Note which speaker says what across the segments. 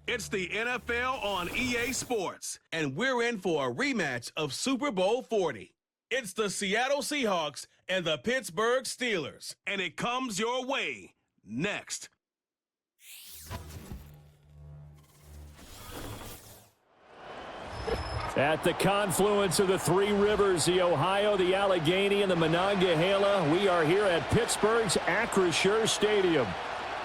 Speaker 1: It's the NFL on EA Sports, and we're in for a rematch of Super Bowl 40. It's the Seattle Seahawks and the Pittsburgh Steelers, and it comes your way next.
Speaker 2: At the confluence of the three rivers, the Ohio, the Allegheny, and the Monongahela, we are here at Pittsburgh's Acrisure Stadium.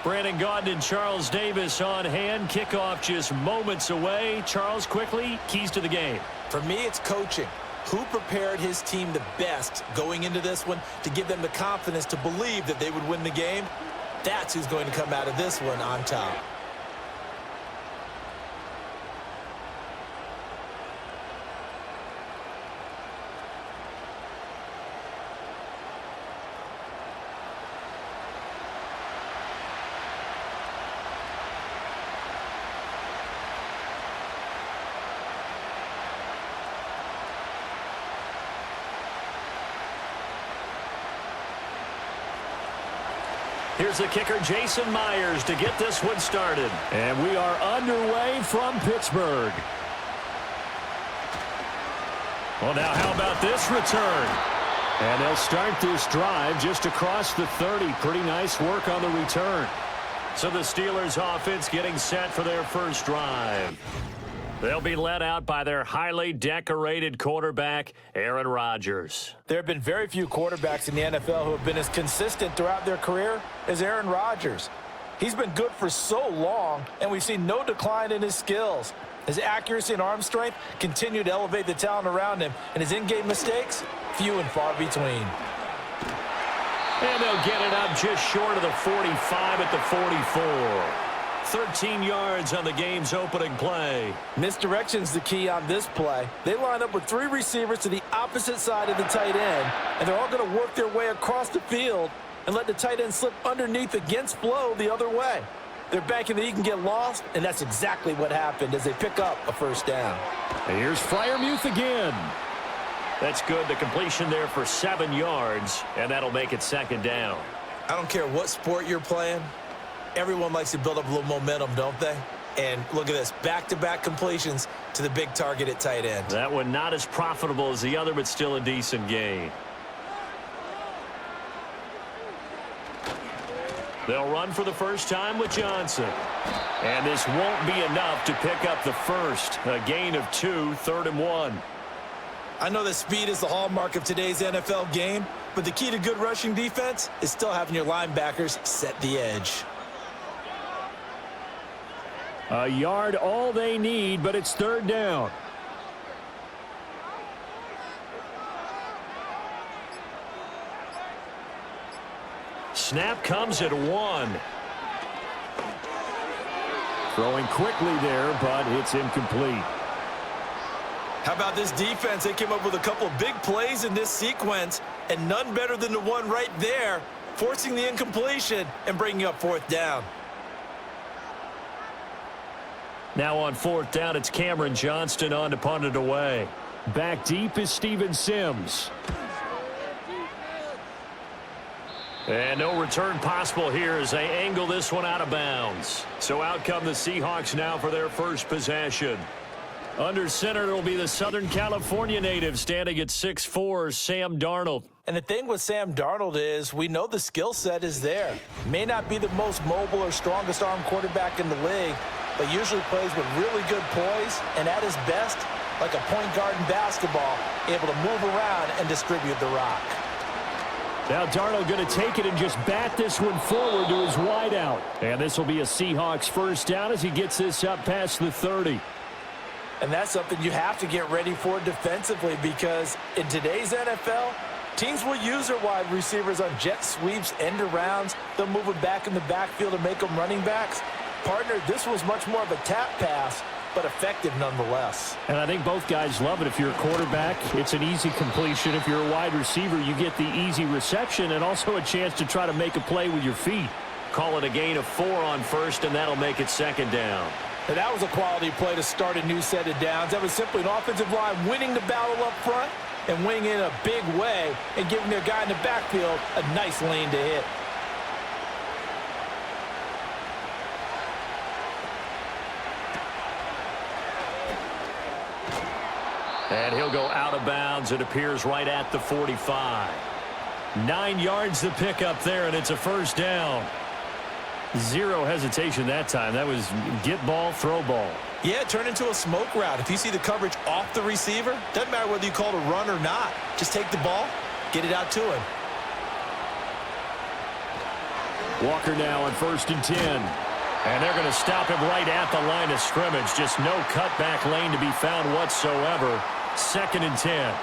Speaker 2: Brandon Gaudin and Charles Davis on hand. Kickoff just moments away. Charles, quickly, keys to the game.
Speaker 3: For me, it's coaching. Who prepared his team the best going into this one to give them the confidence to believe that they would win the game? That's who's going to come out of this one on top.
Speaker 2: Here's the kicker, Jason Myers, to get this one started. And we are underway from Pittsburgh. Well, now how about this return? And they'll start this drive just across the 30. Pretty nice work on the return. So the Steelers offense getting set for their first drive. They'll be led out by their highly decorated quarterback, Aaron Rodgers.
Speaker 3: There have been very few quarterbacks in the NFL who have been as consistent throughout their career as Aaron Rodgers. He's been good for so long, and we've seen no decline in his skills. His accuracy and arm strength continue to elevate the talent around him, and his in-game mistakes, few and far between.
Speaker 2: And they'll get it up just short of the 45 at the 44. 13 yards on the game's opening play.
Speaker 3: Misdirection's the key on this play. They line up with three receivers to the opposite side of the tight end, and they're all going to work their way across the field and let the tight end slip underneath against flow the other way. They're banking that he can get lost, and that's exactly what happened as they pick up a first down.
Speaker 2: And here's Freiermuth again. That's good. The completion there for 7 yards, and that'll make it second down.
Speaker 3: I don't care what sport you're playing. Everyone likes to build up a little momentum, don't they? And look at this, back-to-back completions to the big target at tight end.
Speaker 2: That one not as profitable as the other, but still a decent gain. They'll run for the first time with Johnson. And this won't be enough to pick up the first. A gain of 2, 3rd and 1.
Speaker 3: I know that speed is the hallmark of today's NFL game, but the key to good rushing defense is still having your linebackers set the edge.
Speaker 2: A yard all they need, but it's 3rd down. Snap comes at 1. Throwing quickly there, but it's incomplete.
Speaker 3: How about this defense? They came up with a couple of big plays in this sequence, and none better than the one right there, forcing the incompletion and bringing up 4th down.
Speaker 2: Now on 4th down, it's Cameron Johnston on to punt it away. Back deep is Steven Sims. And no return possible here as they angle this one out of bounds. So out come the Seahawks now for their first possession. Under center, it'll be the Southern California native standing at 6'4", Sam Darnold.
Speaker 3: And the thing with Sam Darnold is we know the skill set is there. May not be the most mobile or strongest arm quarterback in the league, but usually plays with really good poise and at his best, like a point guard in basketball, able to move around and distribute the rock.
Speaker 2: Now Darnold going to take it and just bat this one forward to his wideout. And this will be a Seahawks first down as he gets this up past the 30.
Speaker 3: And that's something you have to get ready for defensively because in today's NFL, teams will use their wide receivers on jet sweeps, end arounds. They'll move them back in the backfield and make them running backs. Partner, this was much more of a tap pass, but effective nonetheless.
Speaker 2: And I think both guys love it. If you're a quarterback, it's an easy completion. If you're a wide receiver, you get the easy reception and also a chance to try to make a play with your feet. Call it a gain of 4 on first, and that'll make it 2nd down.
Speaker 3: And that was a quality play to start a new set of downs. That was simply an offensive line winning the battle up front and winning in a big way and giving their guy in the backfield a nice lane to hit.
Speaker 2: And he'll go out of bounds. It appears right at the 45. 9 yards to pick up there, and it's a first down. Zero hesitation that time. That was get ball, throw ball.
Speaker 3: Yeah, turn into a smoke route. If you see the coverage off the receiver, doesn't matter whether you call it a run or not. Just take the ball, get it out to him.
Speaker 2: Walker now on 1st and 10. And they're going to stop him right at the line of scrimmage. Just no cutback lane to be found whatsoever. 2nd and 10.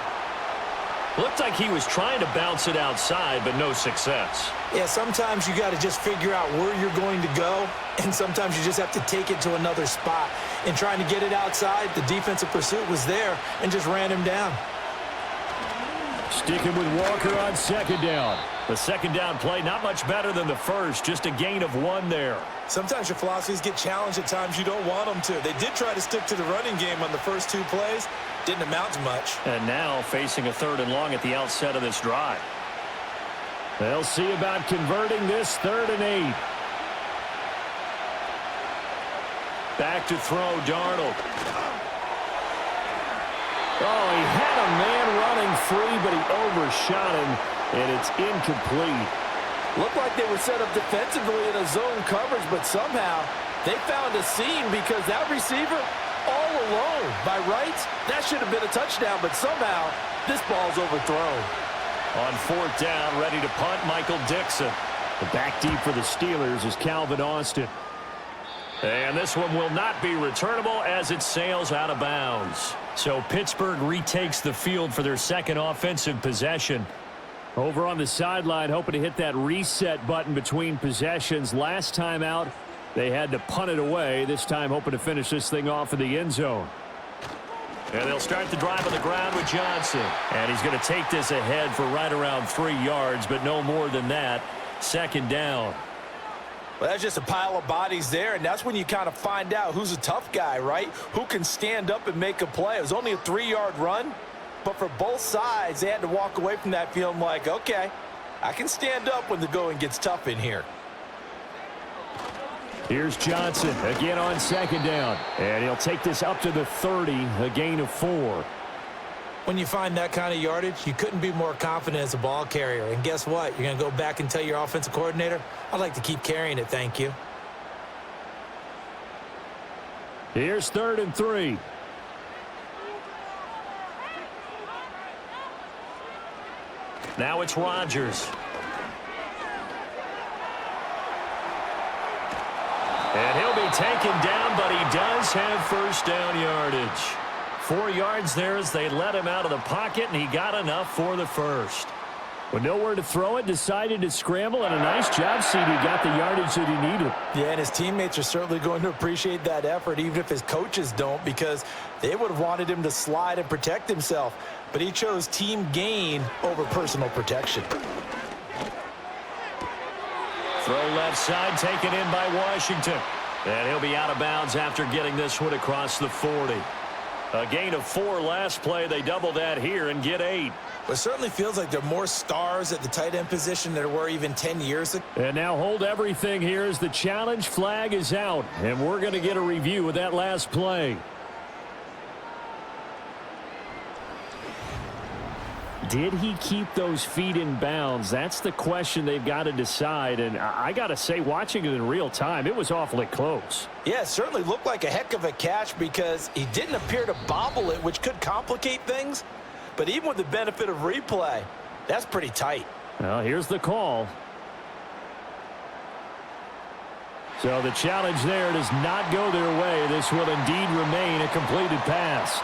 Speaker 2: Looked like he was trying to bounce it outside, but no success.
Speaker 3: Yeah, sometimes you got to just figure out where you're going to go, and sometimes you just have to take it to another spot. In trying to get it outside, the defensive pursuit was there and just ran him down.
Speaker 2: Sticking with Walker on 2nd down. The 2nd down play, not much better than the first, just a gain of 1 there.
Speaker 3: Sometimes your philosophies get challenged at times you don't want them to. They did try to stick to the running game on the first 2 plays. Didn't amount to much.
Speaker 2: And now facing a 3rd and long at the outset of this drive. They'll see about converting this 3rd and 8. Back to throw, Darnold. Oh, he had a man running free, but he overshot him, and it's incomplete.
Speaker 3: Looked like they were set up defensively in a zone coverage, but somehow they found a seam because that receiver all alone. By rights, that should have been a touchdown, but somehow this ball's overthrown.
Speaker 2: On 4th down, ready to punt, Michael Dixon. The back deep for the Steelers is Calvin Austin. And this one will not be returnable as it sails out of bounds. So Pittsburgh retakes the field for their 2nd offensive possession. Over on the sideline, hoping to hit that reset button between possessions. Last time out, they had to punt it away. This time, hoping to finish this thing off in the end zone. And they'll start the drive on the ground with Johnson. And he's going to take this ahead for right around 3 yards, but no more than that. 2nd down.
Speaker 3: Well, that's just a pile of bodies there, and that's when you kind of find out who's a tough guy, right? Who can stand up and make a play. It was only a 3-yard run, but for both sides, they had to walk away from that feeling like, okay, I can stand up when the going gets tough in here.
Speaker 2: Here's Johnson again on 2nd down, and he'll take this up to the 30, a gain of 4.
Speaker 3: When you find that kind of yardage, you couldn't be more confident as a ball carrier. And guess what? You're going to go back and tell your offensive coordinator, I'd like to keep carrying it, thank you.
Speaker 2: Here's 3rd and 3. Now it's Rodgers. And he'll be taken down, but he does have 1st down yardage. 4 yards there as they let him out of the pocket, and he got enough for the 1st. With nowhere to throw it, decided to scramble, and a nice job, CD. Got the yardage that he needed.
Speaker 3: Yeah, and his teammates are certainly going to appreciate that effort, even if his coaches don't, because they would have wanted him to slide and protect himself. But he chose team gain over personal protection.
Speaker 2: Throw left side, taken in by Washington. And he'll be out of bounds after getting this one across the 40. A gain of 4 last play. They double that here and get 8.
Speaker 3: Well, it certainly feels like there are more stars at the tight end position than there were even 10 years ago.
Speaker 2: And now hold everything here as the challenge flag is out. And we're going to get a review of that last play. Did he keep those feet in bounds? That's the question they've got to decide. And I got to say, watching it in real time, it was awfully close.
Speaker 3: Yeah, it certainly looked like a heck of a catch because he didn't appear to bobble it, which could complicate things. But even with the benefit of replay, that's pretty tight.
Speaker 2: Well, here's the call. So the challenge there does not go their way. This will indeed remain a completed pass.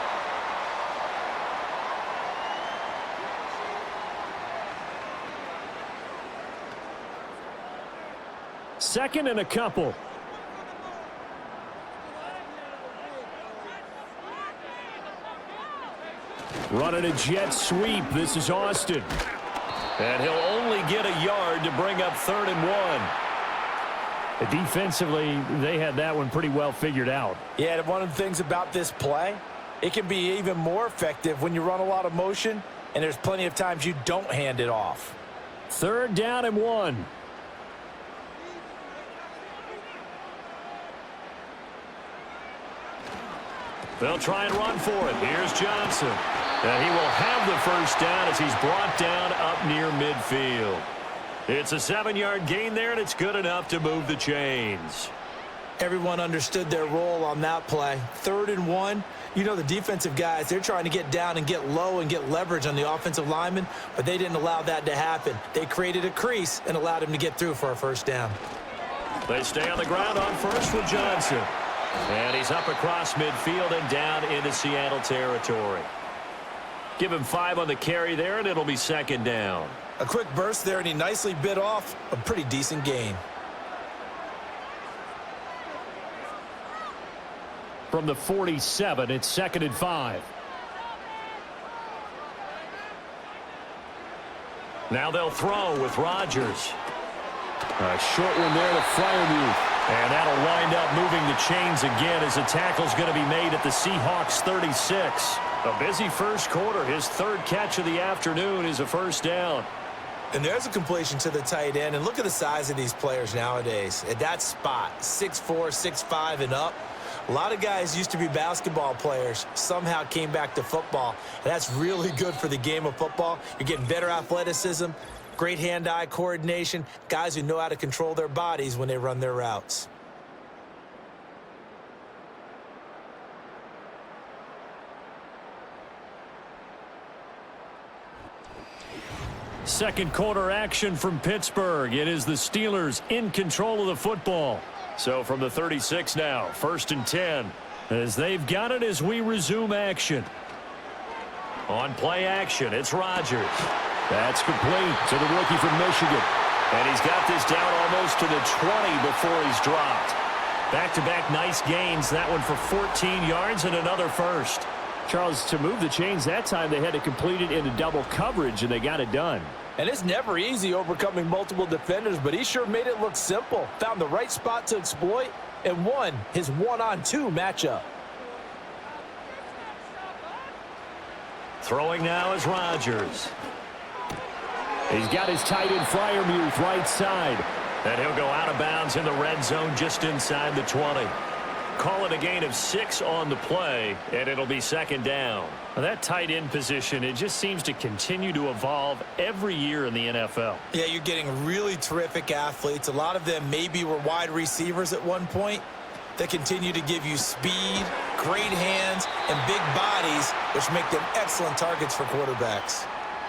Speaker 2: Second and a couple. Running a jet sweep. This is Austin. And he'll only get a yard to bring up 3rd and 1. Defensively, they had that one pretty well figured out.
Speaker 3: Yeah, and one of the things about this play, it can be even more effective when you run a lot of motion, and there's plenty of times you don't hand it off.
Speaker 2: 3rd down and 1. They'll try and run for it. Here's Johnson. And he will have the first down as he's brought down up near midfield. It's a 7-yard gain there, and it's good enough to move the chains.
Speaker 3: Everyone understood their role on that play. 3rd and 1. You know the defensive guys, they're trying to get down and get low and get leverage on the offensive lineman, but they didn't allow that to happen. They created a crease and allowed him to get through for a first down.
Speaker 2: They stay on the ground on first with Johnson. And he's up across midfield and down into Seattle territory. Give him 5 on the carry there, and it'll be 2nd down.
Speaker 3: A quick burst there, and he nicely bit off a pretty decent gain.
Speaker 2: From the 47, it's 2nd and 5. Now they'll throw with Rodgers.
Speaker 4: A short one there to Freiermuth.
Speaker 2: And that'll wind up moving the chains again as the tackle's going to be made at the Seahawks 36. A busy first quarter. His 3rd catch of the afternoon is a first down.
Speaker 3: And there's a completion to the tight end. And look at the size of these players nowadays. At that spot, 6'4", 6'5", and up. A lot of guys used to be basketball players, somehow came back to football. And that's really good for the game of football. You're getting better athleticism, great hand-eye coordination, guys who know how to control their bodies when they run their routes.
Speaker 2: Second quarter action from Pittsburgh. It is the Steelers in control of the football. So from the 36 now, 1st and 10, as they've got it as we resume action. On play action, it's Rodgers.
Speaker 4: That's complete to the rookie from Michigan.
Speaker 2: And he's got this down almost to the 20 before he's dropped. Back-to-back nice gains, that one for 14 yards and another first.
Speaker 4: Charles, to move the chains that time, they had to complete it into double coverage, and they got it done.
Speaker 3: And it's never easy overcoming multiple defenders, but he sure made it look simple. Found the right spot to exploit and won his 1-on-2 matchup.
Speaker 2: Throwing now is Rodgers.
Speaker 4: He's got his tight end Freiermuth right side.
Speaker 2: And he'll go out of bounds in the red zone just inside the 20. Call it a gain of 6 on the play, and it'll be 2nd down.
Speaker 5: Well, that tight end position, it just seems to continue to evolve every year in the NFL.
Speaker 3: Yeah, you're getting really terrific athletes. A lot of them maybe were wide receivers at one point that continue to give you speed, great hands, and big bodies, which make them excellent targets for quarterbacks.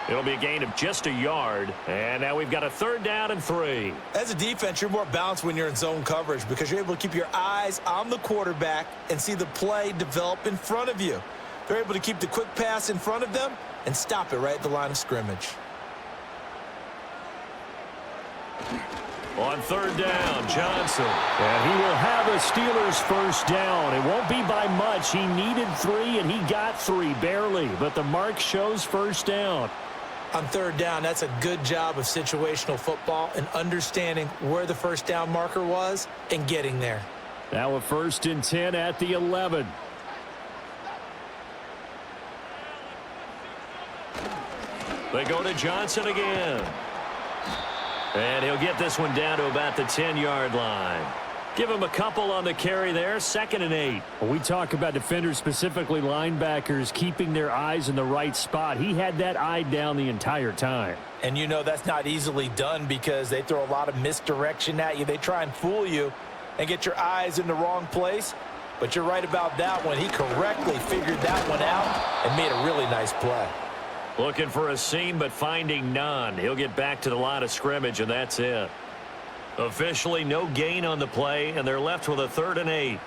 Speaker 2: It'll be a gain of just a yard, and now we've got a 3rd down and 3.
Speaker 3: As a defense, you're more balanced when you're in zone coverage because you're able to keep your eyes on the quarterback and see the play develop in front of you. They're able to keep the quick pass in front of them and stop it right at the line of scrimmage.
Speaker 2: On 3rd down, Johnson.
Speaker 4: And he will have a Steelers first down. It won't be by much. He needed 3, and he got 3, barely. But the mark shows first down.
Speaker 3: On 3rd down, that's a good job of situational football and understanding where the first down marker was and getting there.
Speaker 4: Now a 1st and 10 at the 11.
Speaker 2: They go to Johnson again. And he'll get this one down to about the 10-yard line. Give him a couple on the carry there, 2nd and 8.
Speaker 4: When we talk about defenders, specifically linebackers, keeping their eyes in the right spot, he had that eye down the entire time.
Speaker 3: And you know that's not easily done because they throw a lot of misdirection at you. They try and fool you and get your eyes in the wrong place. But you're right about that one. He correctly figured that one out and made a really nice play.
Speaker 2: Looking for a seam, but finding none. He'll get back to the line of scrimmage, and that's it. Officially no gain on the play, and they're left with a 3rd and 8.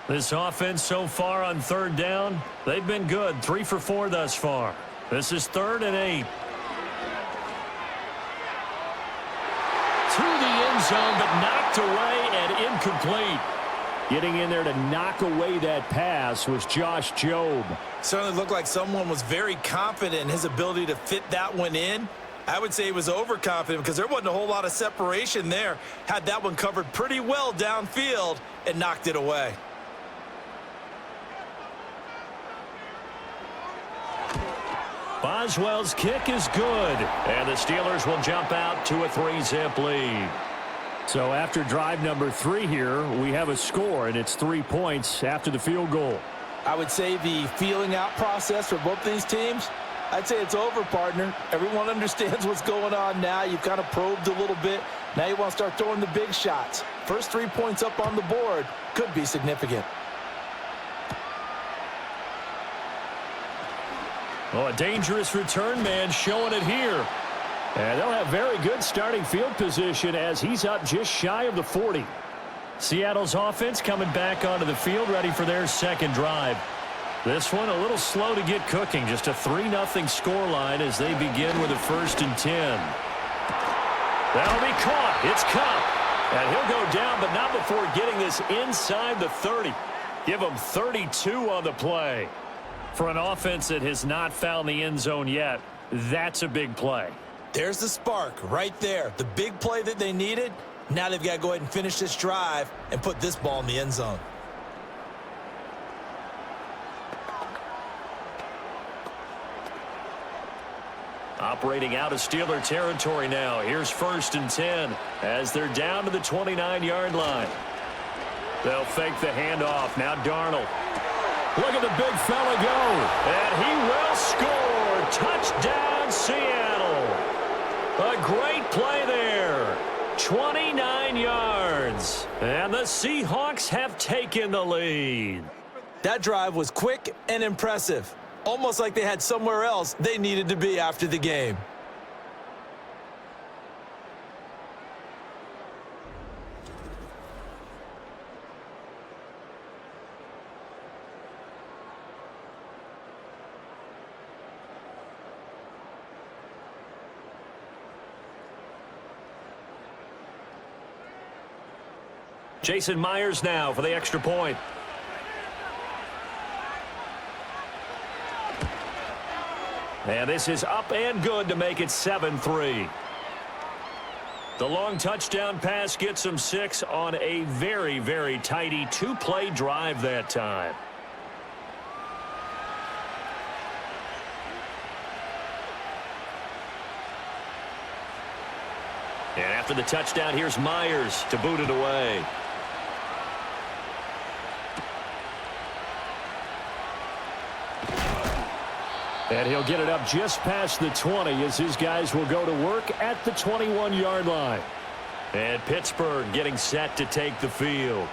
Speaker 2: This offense so far on 3rd down, they've been good. 3 for 4 thus far. This is 3rd and 8.
Speaker 4: To the end zone, but knocked away and incomplete. Getting in there to knock away that pass was Josh Jobe.
Speaker 3: Certainly looked like someone was very confident in his ability to fit that one in. I would say he was overconfident because there wasn't a whole lot of separation there. Had that one covered pretty well downfield and knocked it away.
Speaker 2: Boswell's kick is good, and the Steelers will jump out to a 3-zip lead.
Speaker 4: So after drive number 3 here, we have a score, and it's 3 points after the field goal.
Speaker 3: I would say the feeling out process for both these teams, I'd say it's over, partner. Everyone understands what's going on now. You've kind of probed a little bit. Now you want to start throwing the big shots. First 3 points up on the board could be significant.
Speaker 4: Oh, a dangerous return man showing it here. And they'll have very good starting field position as he's up just shy of the 40. Seattle's offense coming back onto the field, ready for their second drive. This one a little slow to get cooking. Just a 3-0 scoreline as they begin with a 1st and 10. That'll be caught. It's Cup. And he'll go down, but not before getting this inside the 30. Give him 32 on the play. For an offense that has not found the end zone yet, that's a big play.
Speaker 3: There's the spark right there. The big play that they needed. Now they've got to go ahead and finish this drive and put this ball in the end zone.
Speaker 2: Operating out of Steeler territory now. Here's 1st and 10 as they're down to the 29-yard line. They'll fake the handoff. Now Darnold.
Speaker 4: Look at the big fella go.
Speaker 2: And he will score. Touchdown, Seattle. A great play there. 29 yards. And the Seahawks have taken the lead.
Speaker 3: That drive was quick and impressive. Almost like they had somewhere else they needed to be after the game.
Speaker 2: Jason Myers now for the extra point. And this is up and good to make it 7-3. The long touchdown pass gets them 6 on a very, very tidy 2-play drive that time. And after the touchdown, here's Myers to boot it away.
Speaker 4: And he'll get it up just past the 20 as his guys will go to work at the 21-yard line.
Speaker 2: And Pittsburgh getting set to take the field.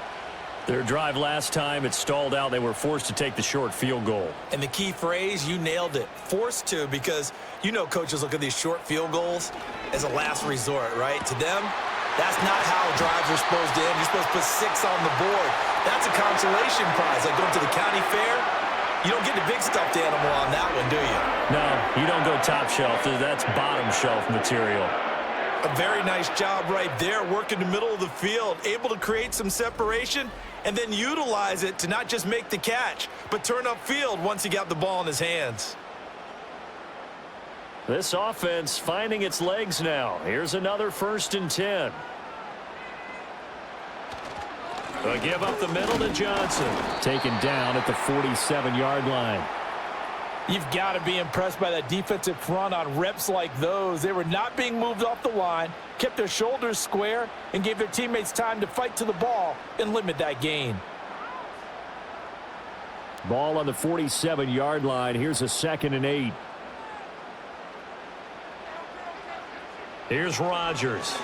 Speaker 4: Their drive last time, it stalled out. They were forced to take the short field goal.
Speaker 3: And the key phrase, you nailed it. Forced to, because you know coaches look at these short field goals as a last resort, right? To them, that's not how drives are supposed to end. You're supposed to put 6 on the board. That's a consolation prize. Like going to the county fair, you don't get the big stuffed animal on that one, do you?
Speaker 2: No, you don't go top shelf. That's bottom shelf material.
Speaker 3: A very nice job right there, working the middle of the field, able to create some separation, and then utilize it to not just make the catch, but turn upfield once he got the ball in his hands.
Speaker 2: This offense finding its legs now. Here's another 1st and 10. A give up the middle to Johnson.
Speaker 4: Taken down at the 47-yard line.
Speaker 3: You've got to be impressed by that defensive front on reps like those. They were not being moved off the line, kept their shoulders square, and gave their teammates time to fight to the ball and limit that gain.
Speaker 4: Ball on the 47-yard line. Here's a 2nd and 8.
Speaker 2: Here's Rodgers.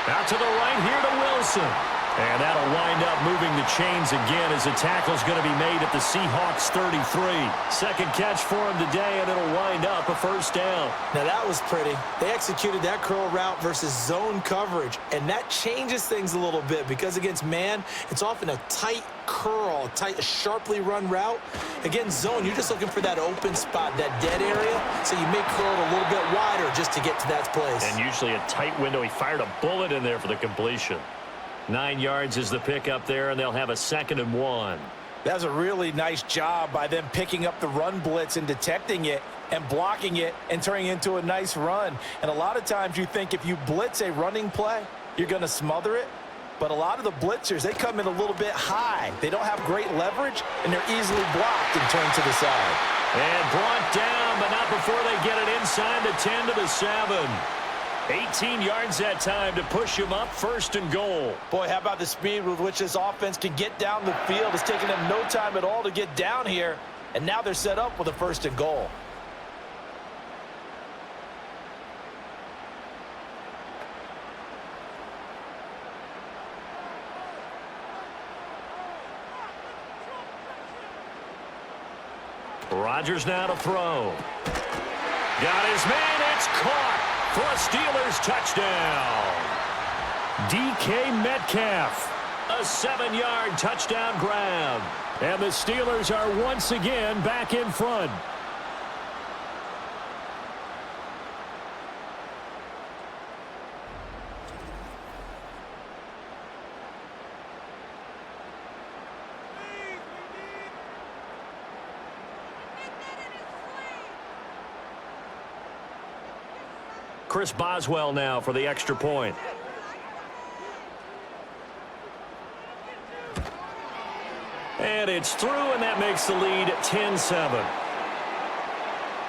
Speaker 2: Out to the right here to Wilson. And that'll wind up moving the chains again as the tackle's going to be made at the Seahawks 33. Second catch for him today, and it'll wind up a 1st down.
Speaker 3: Now that was pretty. They executed that curl route versus zone coverage, and that changes things a little bit because against man, it's often a tight curl, a tight, sharply run route. Against zone, you're just looking for that open spot, that dead area, so you may curl it a little bit wider just to get to that place.
Speaker 2: And usually a tight window. He fired a bullet in there for the completion. 9 yards is the pick up there, and they'll have a 2nd and 1.
Speaker 3: That was a really nice job by them picking up the run blitz and detecting it and blocking it and turning it into a nice run. And a lot of times you think if you blitz a running play, you're going to smother it. But a lot of the blitzers, they come in a little bit high. They don't have great leverage, and they're easily blocked and turned to the side.
Speaker 2: And brought down, but not before they get it inside the 10 to the 7.
Speaker 4: 18 yards that time to push him up 1st and goal.
Speaker 3: Boy, how about the speed with which this offense can get down the field? It's taken them no time at all to get down here, and now they're set up with a 1st and goal.
Speaker 4: Rodgers now to throw. Got his man. It's caught for a Steelers touchdown. DK Metcalf. A 7-yard touchdown grab. And the Steelers are once again back in front. Chris Boswell now for the extra point. And it's through, and that makes the lead 10-7.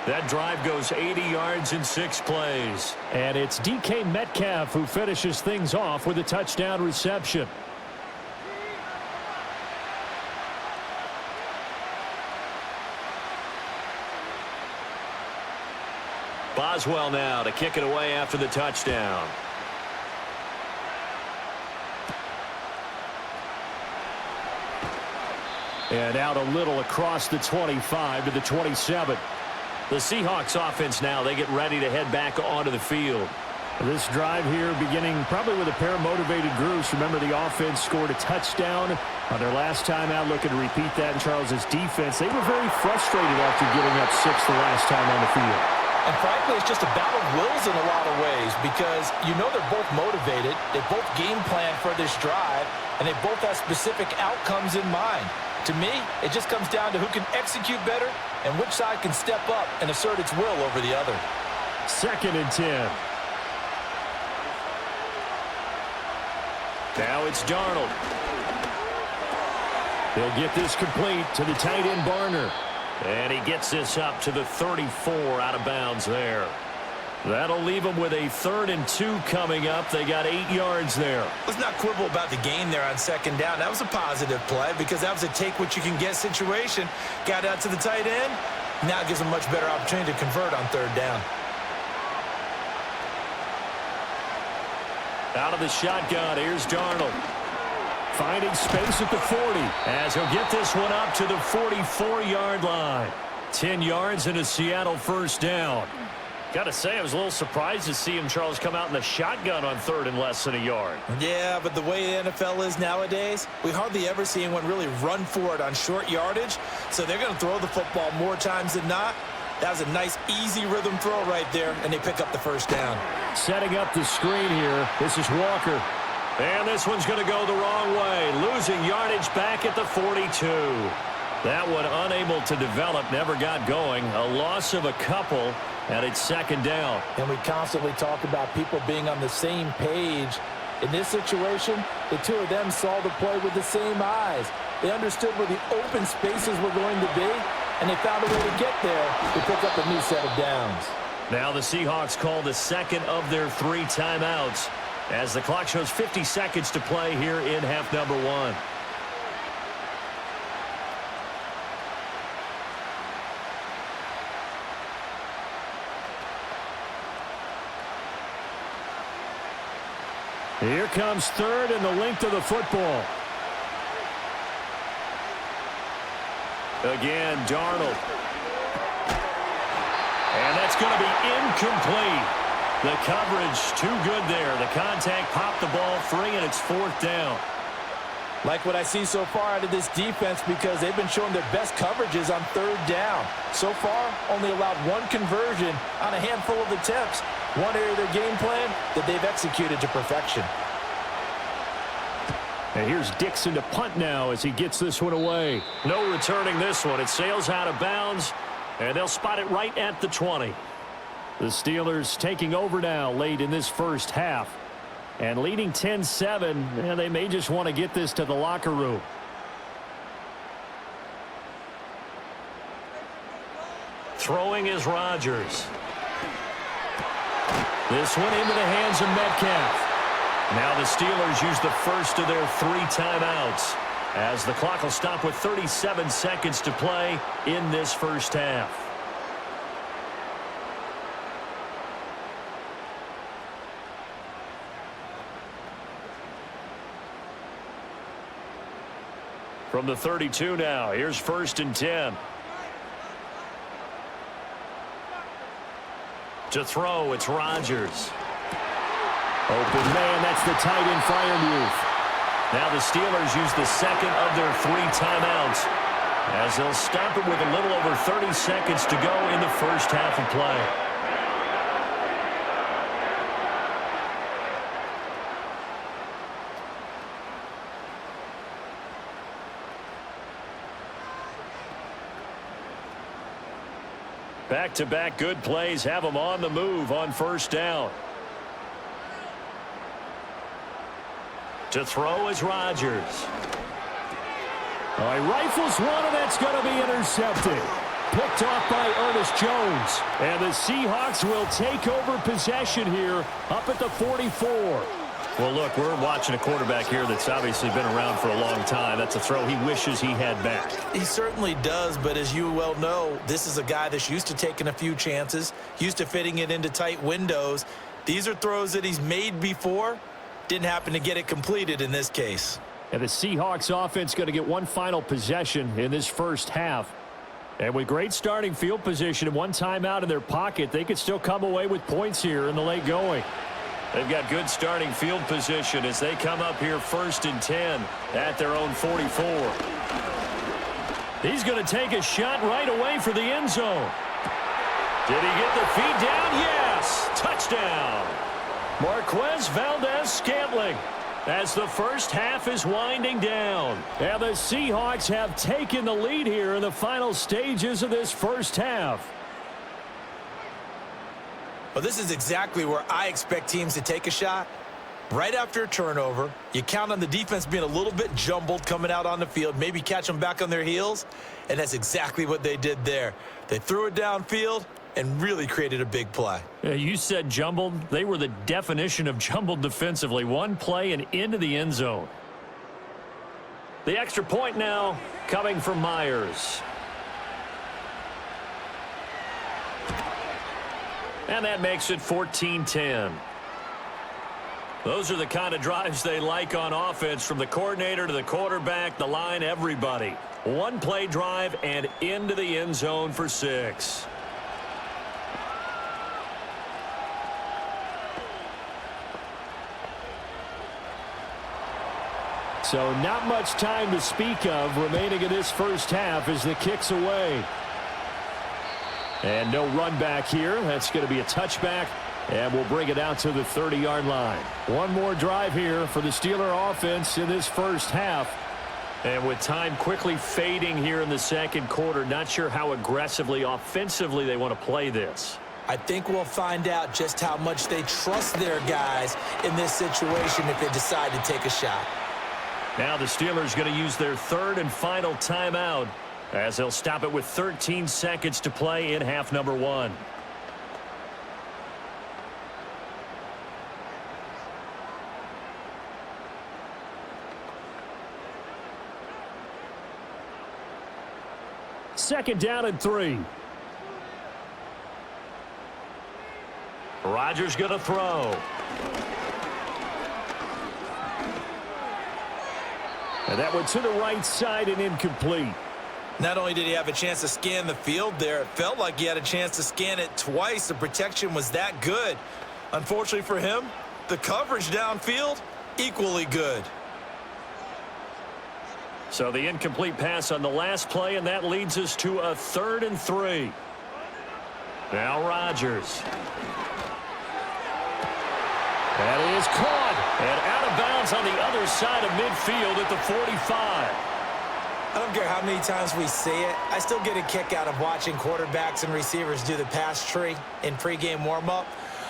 Speaker 4: That drive goes 80 yards in 6 plays. And it's DK Metcalf who finishes things off with a touchdown reception. Boswell now to kick it away after the touchdown. And out a little across the 25 to the 27. The Seahawks offense now, they get ready to head back onto the field. This drive here beginning probably with a pair of motivated groups. Remember, the offense scored a touchdown on their last time out. Looking to repeat that in Charles's defense. They were very frustrated after giving up 6 the last time on the field.
Speaker 3: And frankly, it's just a battle of wills in a lot of ways because you know they're both motivated. They both game plan for this drive, and they both have specific outcomes in mind. To me, it just comes down to who can execute better and which side can step up and assert its will over the other.
Speaker 4: 2nd and 10. Now it's Darnold. They'll get this complete to the tight end Barner. And he gets this up to the 34 out of bounds there. That'll leave them with a 3rd and 2 coming up. They got 8 yards there.
Speaker 3: Let's not quibble about the gain there on 2nd down. That was a positive play because that was a take-what-you-can-get situation. Got out to the tight end. Now it gives them a much better opportunity to convert on 3rd down.
Speaker 4: Out of the shotgun, here's Darnold. Finding space at the 40 as he'll get this one up to the 44-yard line. 10 yards and a Seattle 1st down. Got to say, I was a little surprised to see him, Charles, come out in the shotgun on 3rd and less than a yard.
Speaker 3: Yeah, but the way the NFL is nowadays, we hardly ever see anyone really run for it on short yardage. So they're going to throw the football more times than not. That was a nice, easy rhythm throw right there, and they pick up the 1st down.
Speaker 4: Setting up the screen here. This is Walker. And this one's going to go the wrong way. Losing yardage back at the 42. That one unable to develop, never got going. A loss of a couple, and it's 2nd down.
Speaker 3: And we constantly talk about people being on the same page. In this situation, the two of them saw the play with the same eyes. They understood where the open spaces were going to be, and they found a way to get there to pick up a new set of downs.
Speaker 4: Now the Seahawks call the 2nd of their 3 timeouts as the clock shows 50 seconds to play here in half number 1. Here comes 3rd and the length of the football. Again, Darnold. And that's going to be incomplete. The coverage too good there. The contact popped the ball free, and it's 4th down.
Speaker 3: Like what I see so far out of this defense because they've been showing their best coverages on 3rd down. So far, only allowed 1 conversion on a handful of attempts. One area of their game plan that they've executed to perfection.
Speaker 4: And here's Dixon to punt now as he gets this one away. No returning this one. It sails out of bounds, and they'll spot it right at the 20. The Steelers taking over now late in this 1st half. And leading 10-7, and they may just want to get this to the locker room. Throwing is Rodgers. This one into the hands of Metcalf. Now the Steelers use the first of their 3 timeouts, as the clock will stop with 37 seconds to play in this first half. From the 32 now, here's 1st and 10. To throw, it's Rodgers. Open man, that's the tight end Freiermuth. Now the Steelers use the second of their 3 timeouts, as they'll stop it with a little over 30 seconds to go in the first half of play. Back-to-back good plays have them on the move on 1st down. To throw is Rodgers. He rifles one, and that's going to be intercepted. Picked off by Ernest Jones. And the Seahawks will take over possession here up at the 44. Well, look, we're watching a quarterback here that's obviously been around for a long time. That's a throw he wishes he had back.
Speaker 3: He certainly does, but as you well know, this is a guy that's used to taking a few chances, used to fitting it into tight windows. These are throws that he's made before. Didn't happen to get it completed in this case.
Speaker 4: And the Seahawks offense going to get one final possession in this first half. And with great starting field position and one timeout in their pocket, they could still come away with points here in the late going. They've got good starting field position as they come up here 1st and 10 at their own 44. He's going to take a shot right away for the end zone. Did he get the feet down? Yes! Touchdown! Marquez Valdez-Scantling as the first half is winding down. And the Seahawks have taken the lead here in the final stages of this first half.
Speaker 3: Well, this is exactly where I expect teams to take a shot. Right after a turnover, you count on the defense being a little bit jumbled coming out on the field, maybe catch them back on their heels, and that's exactly what they did there. They threw it downfield and really created a big play.
Speaker 4: Yeah, you said jumbled. They were the definition of jumbled defensively. One play and into the end zone. The extra point now coming from Myers. And that makes it 14-10. Those are the kind of drives they like on offense, from the coordinator to the quarterback, the line, everybody. One play drive and into the end zone for 6. So not much time to speak of remaining in this first half as the kick's away. And no run back here. That's going to be a touchback, and we'll bring it out to the 30-yard line. One more drive here for the Steeler offense in this first half. And with time quickly fading here in the second quarter, not sure how aggressively, offensively they want to play this.
Speaker 3: I think we'll find out just how much they trust their guys in this situation if they decide to take a shot.
Speaker 4: Now the Steelers going to use their 3rd and final timeout, as they'll stop it with 13 seconds to play in half number 1. Second down and 3. Rodgers going to throw. And that went to the right side and incomplete.
Speaker 3: Not only did he have a chance to scan the field there, it felt like he had a chance to scan it twice. The protection was that good. Unfortunately for him, the coverage downfield, equally good.
Speaker 4: So the incomplete pass on the last play, and that leads us to a 3rd and 3. Now Rodgers. That is caught and out of bounds on the other side of midfield at the 45.
Speaker 3: I don't care how many times we see it. I still get a kick out of watching quarterbacks and receivers do the pass tree in pregame warm-up.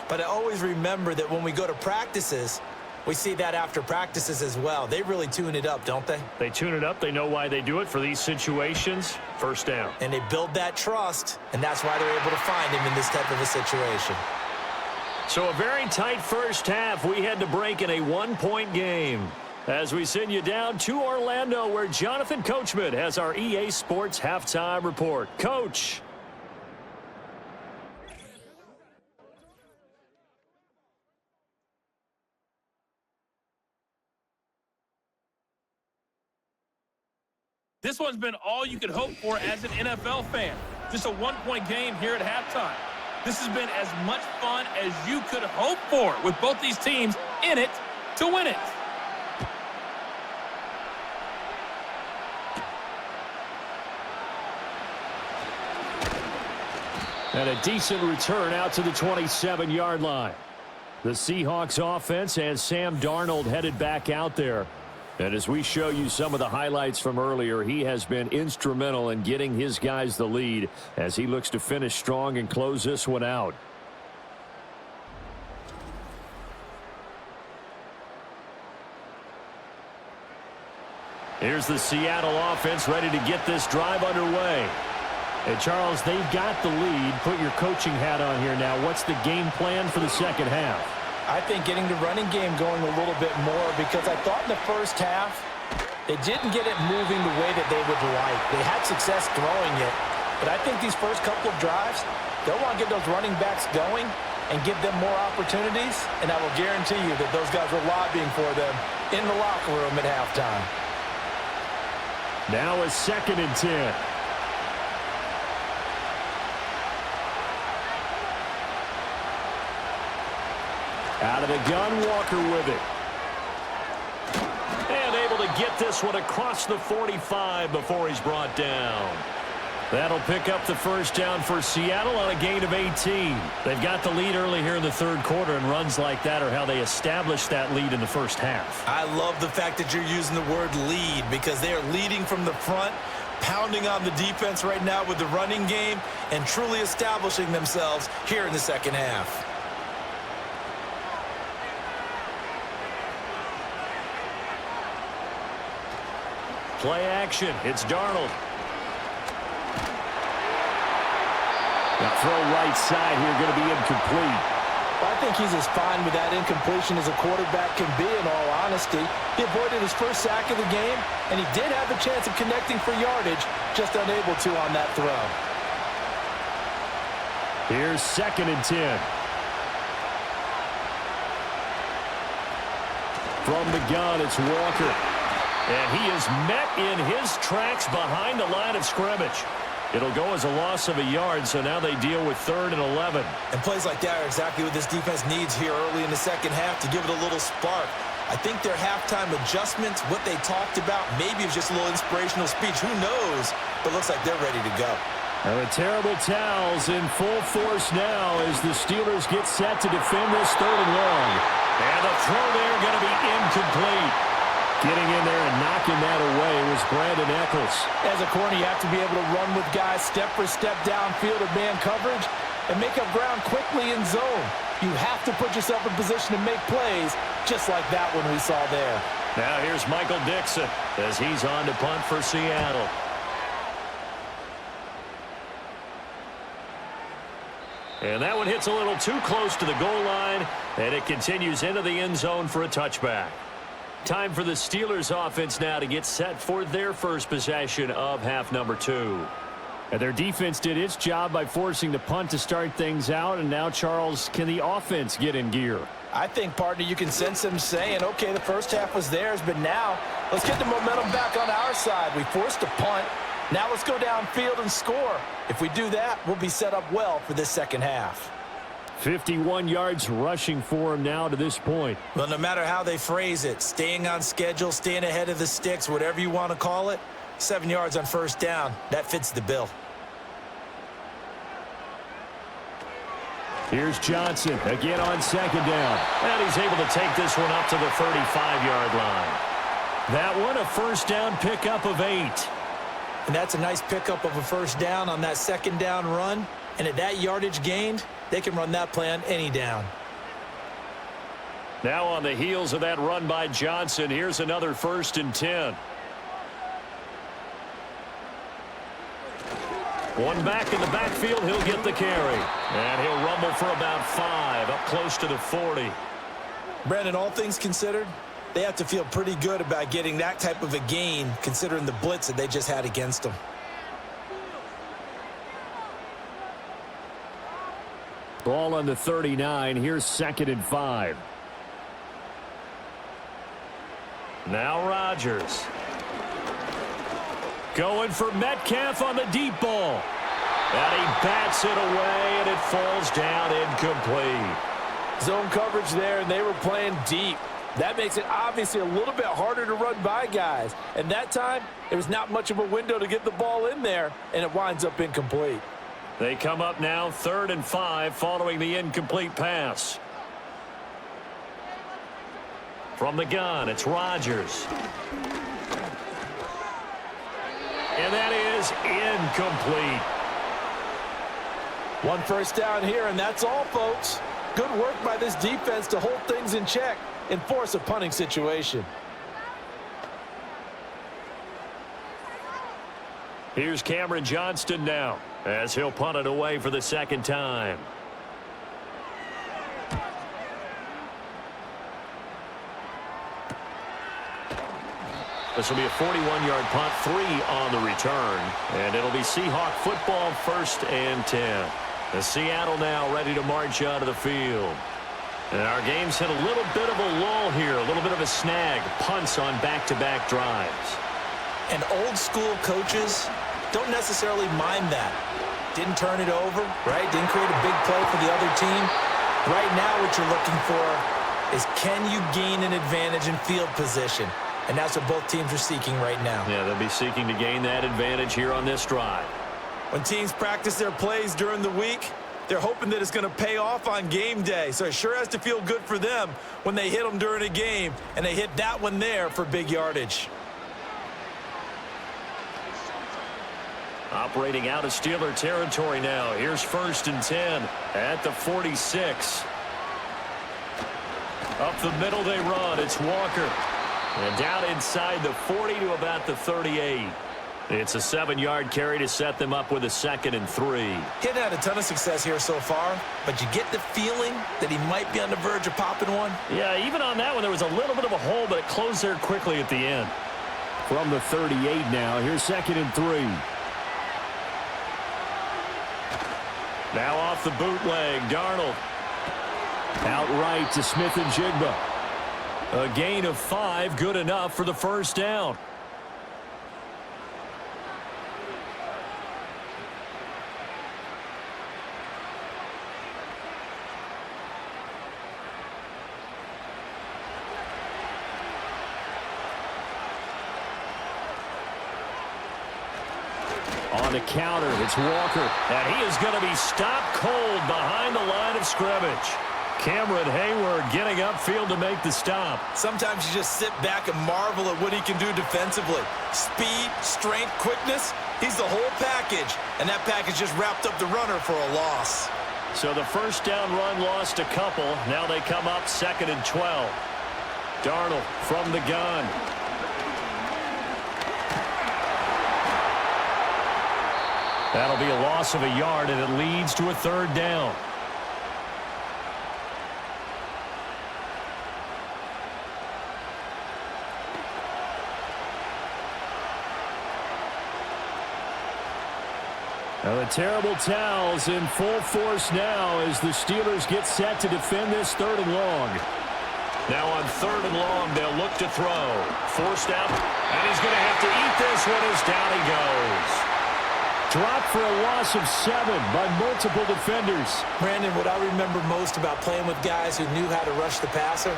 Speaker 3: But I always remember that when we go to practices, we see that after practices as well. They really tune it up, don't they?
Speaker 4: They tune it up. They know why they do it for these situations. First down.
Speaker 3: And they build that trust, and that's why they're able to find him in this type of a situation.
Speaker 2: So a very tight first half. We had to break in a one-point game. As we send you down to Orlando, where Jonathan Coachman has our EA Sports halftime report. Coach.
Speaker 6: This one's been all you could hope for as an NFL fan. Just a one-point game here at halftime. This has been as much fun as you could hope for with both these teams in it to win it.
Speaker 4: And a decent return out to the 27-yard line. The Seahawks offense has Sam Darnold headed back out there. And as we show you some of the highlights from earlier, he has been instrumental in getting his guys the lead as he looks to finish strong and close this one out. Here's the Seattle offense ready to get this drive underway. And Charles, they've got the lead. Put your coaching hat on here now. What's the game plan for the second half?
Speaker 3: I think getting the running game going a little bit more, because I thought in the first half they didn't get it moving the way that they would like. They had success throwing it, but I think these first couple of drives, they'll want to get those running backs going and give them more opportunities, and I will guarantee you that those guys were lobbying for them in the locker room at halftime.
Speaker 4: Now a 2nd and 10. Out of the gun, Walker with it. And able to get this one across the 45 before he's brought down. That'll pick up the first down for Seattle on a gain of 18. They've got the lead early here in the third quarter, and runs like that are how they establish that lead in the first half.
Speaker 3: I love the fact that you're using the word lead, because they are leading from the front, pounding on the defense right now with the running game, and truly establishing themselves here in the second half.
Speaker 4: Play action. It's Darnold. Now throw right side here, going to be incomplete.
Speaker 3: I think he's as fine with that incompletion as a quarterback can be, in all honesty. He avoided his first sack of the game, and he did have a chance of connecting for yardage, just unable to on that throw.
Speaker 4: Here's 2nd and 10. From the gun, it's Walker. And he is met in his tracks behind the line of scrimmage. It'll go as a loss of a yard, so now they deal with 3rd and 11.
Speaker 3: And plays like that are exactly what this defense needs here early in the second half to give it a little spark. I think their halftime adjustments, what they talked about, maybe it was just a little inspirational speech. Who knows? But looks like they're ready to go.
Speaker 4: And the terrible towels in full force now as the Steelers get set to defend this 3rd and long. And the throw there going to be incomplete. Getting in there and knocking that away was Brandon Eccles.
Speaker 3: As a corner, you have to be able to run with guys step for step downfield of man coverage and make up ground quickly in zone. You have to put yourself in position to make plays, just like that one we saw there.
Speaker 2: Now here's Michael Dixon as he's on to punt for Seattle. And that one hits a little too close to the goal line, and it continues into the end zone for a touchback. Time for the Steelers offense now to get set for their first possession of half number 2.
Speaker 4: And their defense did its job by forcing the punt to start things out. And now, Charles, can the offense get in gear?
Speaker 3: I think, partner, you can sense them saying, okay, the first half was theirs, but now let's get the momentum back on our side. We forced a punt. Now let's go downfield and score. If we do that, we'll be set up well for this second half.
Speaker 4: 51 yards rushing for him now to this point.
Speaker 3: Well, no matter how they phrase it, staying on schedule, staying ahead of the sticks, whatever you want to call it, 7 yards on first down, that fits the bill.
Speaker 4: Here's Johnson again on 2nd down.
Speaker 2: And he's able to take this one up to the 35-yard line.
Speaker 4: That one a first down pickup of 8.
Speaker 3: And that's a nice pickup of a first down on that 2nd down run. And at that yardage gained, they can run that play on any down.
Speaker 2: Now on the heels of that run by Johnson, here's another 1st and 10. One back in the backfield, he'll get the carry. And he'll rumble for about 5, up close to the 40.
Speaker 3: Brandon, all things considered, they have to feel pretty good about getting that type of a gain, considering the blitz that they just had against them.
Speaker 4: Ball on the 39. Here's 2nd and 5.
Speaker 2: Now Rodgers. Going for Metcalf on the deep ball. And he bats it away, and it falls down incomplete.
Speaker 3: Zone coverage there, and they were playing deep. That makes it obviously a little bit harder to run by guys. And that time, there was not much of a window to get the ball in there, and it winds up incomplete.
Speaker 2: They come up now 3rd and 5 following the incomplete pass. From the gun, it's Rodgers. And that is incomplete.
Speaker 3: 1 first down here, and that's all, folks. Good work by this defense to hold things in check and force a punting situation.
Speaker 2: Here's Cameron Johnston now, as he'll punt it away for the 2nd time. This will be a 41-yard punt, 3 on the return. And it'll be Seahawk football, 1st and 10. The Seattle now ready to march out of the field. And our game's hit a little bit of a lull here, a little bit of a snag. Punts on back-to-back drives.
Speaker 3: And old-school coaches don't necessarily mind that. Didn't turn it over, right? Didn't create a big play for the other team. Right now what you're looking for is, can you gain an advantage in field position? And that's what both teams are seeking right now.
Speaker 2: Yeah, they'll be seeking to gain that advantage here on this drive.
Speaker 3: When teams practice their plays during the week, they're hoping that it's going to pay off on game day. So it sure has to feel good for them when they hit them during a game, and they hit that one there for big yardage.
Speaker 2: Operating out of Steeler territory now. Here's 1st and 10 at the 46. Up the middle they run. It's Walker. And down inside the 40 to about the 38. It's a 7-yard carry to set them up with a 2nd and 3.
Speaker 3: He hadn't had a ton of success here so far, but you get the feeling that he might be on the verge of popping one.
Speaker 2: Yeah, even on that one, there was a little bit of a hole, but it closed there quickly at the end.
Speaker 4: From the 38 now, here's 2nd and 3.
Speaker 2: Now off the bootleg, Darnold.
Speaker 4: Outright to Smith and Jigba.
Speaker 2: A gain of 5, good enough for the 1st down.
Speaker 4: On the counter, it's Walker.
Speaker 2: And he is going to be stopped cold behind the line of scrimmage. Cameron Hayward getting upfield to make the stop.
Speaker 3: Sometimes you just sit back and marvel at what he can do defensively. Speed, strength, quickness, he's the whole package. And that package just wrapped up the runner for a loss.
Speaker 2: So the 1st down run lost a couple. Now they come up 2nd and 12. Darnold from the gun. That'll be a loss of a yard, and it leads to a 3rd down.
Speaker 4: Now the terrible towels in full force now as the Steelers get set to defend this 3rd and long.
Speaker 2: Now on 3rd and long, they'll look to throw. Forced out, and he's going to have to eat this one as down he goes.
Speaker 4: Dropped for a loss of 7 by multiple defenders.
Speaker 3: Brandon, what I remember most about playing with guys who knew how to rush the passer,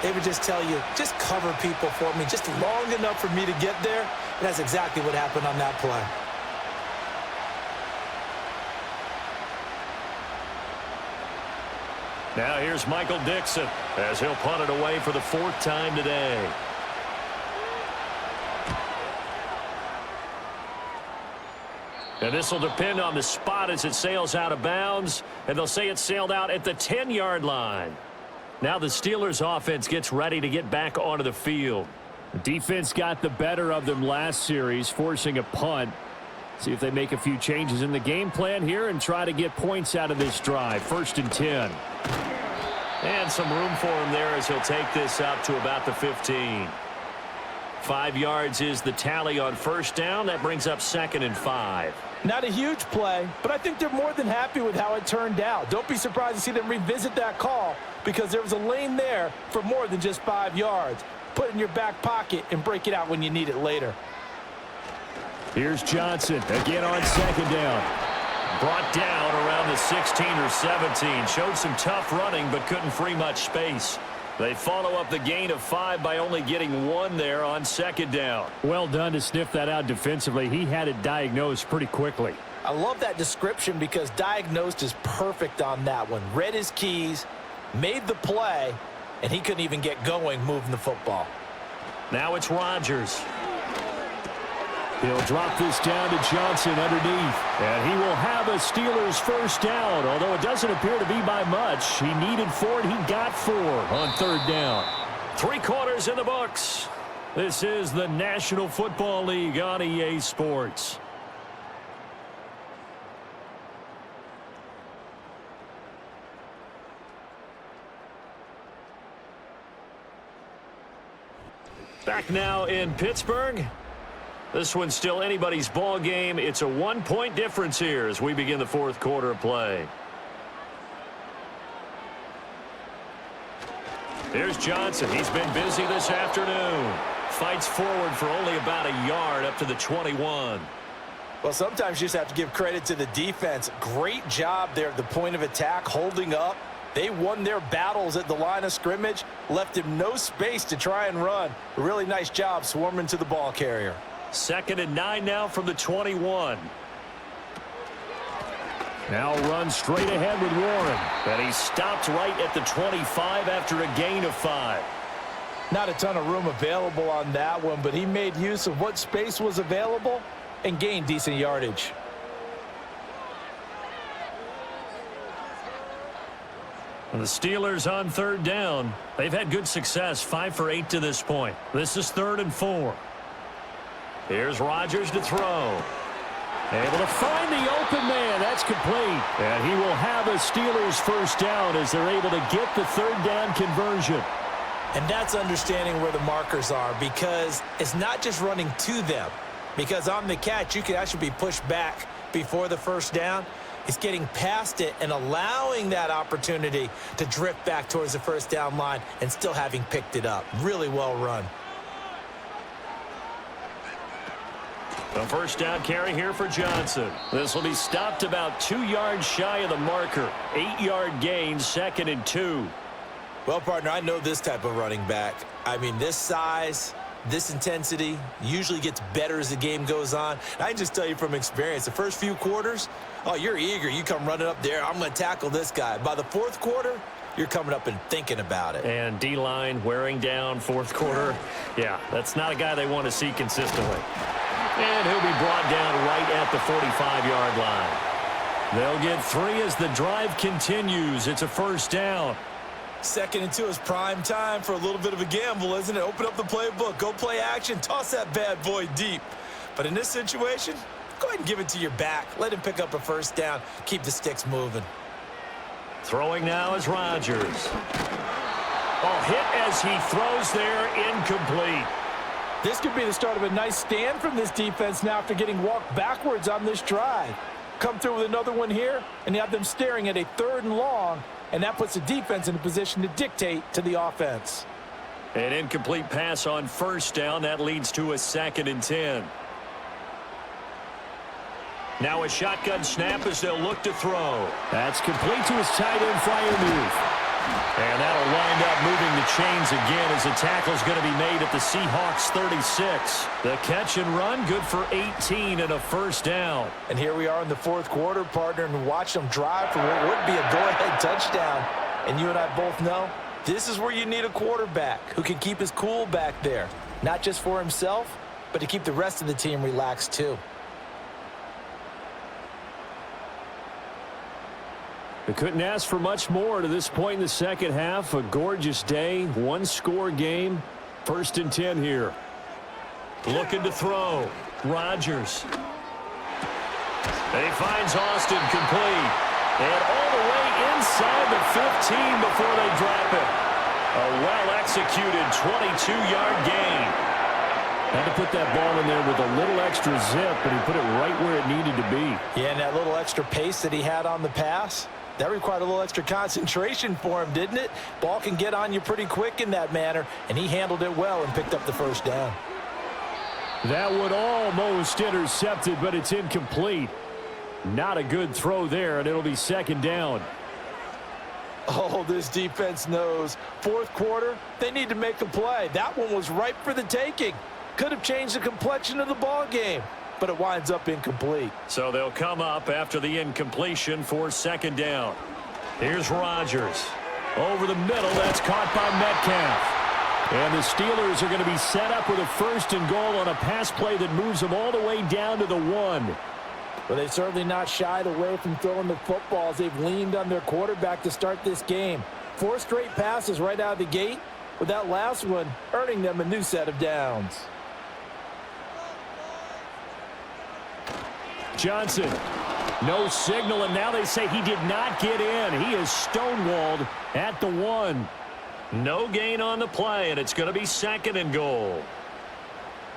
Speaker 3: they would just tell you, just cover people for me, just long enough for me to get there. And that's exactly what happened on that play.
Speaker 2: Now here's Michael Dixon as he'll punt it away for the 4th time today. And this will depend on the spot as it sails out of bounds. And they'll say it sailed out at the 10-yard line. Now the Steelers offense gets ready to get back onto the field.
Speaker 4: The defense got the better of them last series, forcing a punt. See if they make a few changes in the game plan here and try to get points out of this drive. 1st and 10.
Speaker 2: And some room for him there as he'll take this up to about the 15. 5 yards is the tally on 1st down. That brings up 2nd and 5.
Speaker 3: Not a huge play, but I think they're more than happy with how it turned out. Don't be surprised to see them revisit that call because there was a lane there for more than just 5 yards. Put it in your back pocket and break it out when you need it later.
Speaker 4: Here's Johnson again on 2nd down.
Speaker 2: Brought down around the 16 or 17. Showed some tough running but couldn't free much space. They follow up the gain of 5 by only getting 1 there on 2nd down.
Speaker 4: Well done to sniff that out defensively. He had it diagnosed pretty quickly.
Speaker 3: I love that description because diagnosed is perfect on that one. Read his keys, made the play, and he couldn't even get going moving the football.
Speaker 2: Now it's Rodgers.
Speaker 4: He'll drop this down to Johnson underneath. And he will have a Steelers 1st down, although it doesn't appear to be by much. He needed 4 and he got 4 on 3rd down.
Speaker 2: 3 quarters in the books.
Speaker 4: This is the National Football League on EA Sports.
Speaker 2: Back now in Pittsburgh. This one's still anybody's ball game. It's a 1-point difference here as we begin the 4th quarter of play. Here's Johnson. He's been busy this afternoon. Fights forward for only about a yard up to the 21.
Speaker 3: Well, sometimes you just have to give credit to the defense. Great job there at the point of attack, holding up. They won their battles at the line of scrimmage, left him no space to try and run. A really nice job swarming to the ball carrier.
Speaker 2: 2nd and 9 now from the 21.
Speaker 4: Now run straight ahead with Warren.
Speaker 2: And he stopped right at the 25 after a gain of 5.
Speaker 3: Not a ton of room available on that one, but he made use of what space was available and gained decent yardage.
Speaker 2: And the Steelers on 3rd down. They've had good success, 5 for 8 to this point. This is 3rd and 4. Here's Rodgers to throw.
Speaker 4: Able to find the open man. That's complete. And he will have a Steelers 1st down as they're able to get the 3rd down conversion.
Speaker 3: And that's understanding where the markers are because it's not just running to them. Because on the catch, you can actually be pushed back before the 1st down. It's getting past it and allowing that opportunity to drift back towards the 1st down line and still having picked it up. Really well run.
Speaker 2: The 1st down carry here for Johnson. This will be stopped about 2 yards shy of the marker. 8-yard gain, 2nd and 2.
Speaker 3: Well, partner, I know this type of running back. I mean, this size, this intensity usually gets better as the game goes on. I can just tell you from experience, the first few quarters, oh, you're eager. You come running up there. I'm going to tackle this guy. By the 4th quarter, you're coming up and thinking about it.
Speaker 2: And D-line wearing down 4th quarter. Yeah, that's not a guy they want to see consistently. And he'll be brought down right at the 45-yard line.
Speaker 4: They'll get 3 as the drive continues. It's a 1st down.
Speaker 3: 2nd and 2 is prime time for a little bit of a gamble, isn't it? Open up the playbook, go play action, toss that bad boy deep. But in this situation, go ahead and give it to your back. Let him pick up a 1st down. Keep the sticks moving.
Speaker 2: Throwing now is Rodgers. Oh, hit as he throws there, incomplete.
Speaker 3: This could be the start of a nice stand from this defense now after getting walked backwards on this drive. Come through with another one here, and you have them staring at a 3rd and long, and that puts the defense in a position to dictate to the offense.
Speaker 2: An incomplete pass on 1st down. That leads to a 2nd and 10. Now a shotgun snap as they'll look to throw.
Speaker 4: That's complete to his tight end flyer move.
Speaker 2: And that'll wind up moving the chains again as the tackle's going to be made at the Seahawks 36. The catch and run, good for 18 and a 1st down.
Speaker 3: And here we are in the 4th quarter, partner, and watch them drive for what would be a go-ahead touchdown. And you and I both know this is where you need a quarterback who can keep his cool back there. Not just for himself, but to keep the rest of the team relaxed too.
Speaker 4: They couldn't ask for much more to this point in the 2nd half. A gorgeous day, 1-score game. 1st and 10 here.
Speaker 2: Looking to throw. Rodgers. He finds Austin complete. And all the way inside the 15 before they drop it. A well-executed 22-yard gain.
Speaker 4: Had to put that ball in there with a little extra zip, but he put it right where it needed to be.
Speaker 3: Yeah, and that little extra pace that he had on the pass, that required a little extra concentration for him, didn't it? Ball can get on you pretty quick in that manner, and he handled it well and picked up the first down.
Speaker 4: That would almost intercepted, but it's incomplete. Not a good throw there, and it'll be second down.
Speaker 3: Oh, this defense knows. Fourth quarter, they need to make a play. That one was ripe for the taking. Could have changed the complexion of the ball game, but it winds up incomplete.
Speaker 2: So they'll come up after the incompletion for second down. Here's Rodgers. Over the middle, that's caught by Metcalf.
Speaker 4: And the Steelers are going to be set up with a first and goal on a pass play that moves them all the way down to the 1.
Speaker 3: Well, they've certainly not shied away from throwing the footballs. They've leaned on their quarterback to start this game. 4 straight passes right out of the gate, with that last one earning them a new set of downs.
Speaker 4: Johnson, no signal, and now they say he did not get in. He is stonewalled at the 1.
Speaker 2: No gain on the play, and it's going to be second and goal.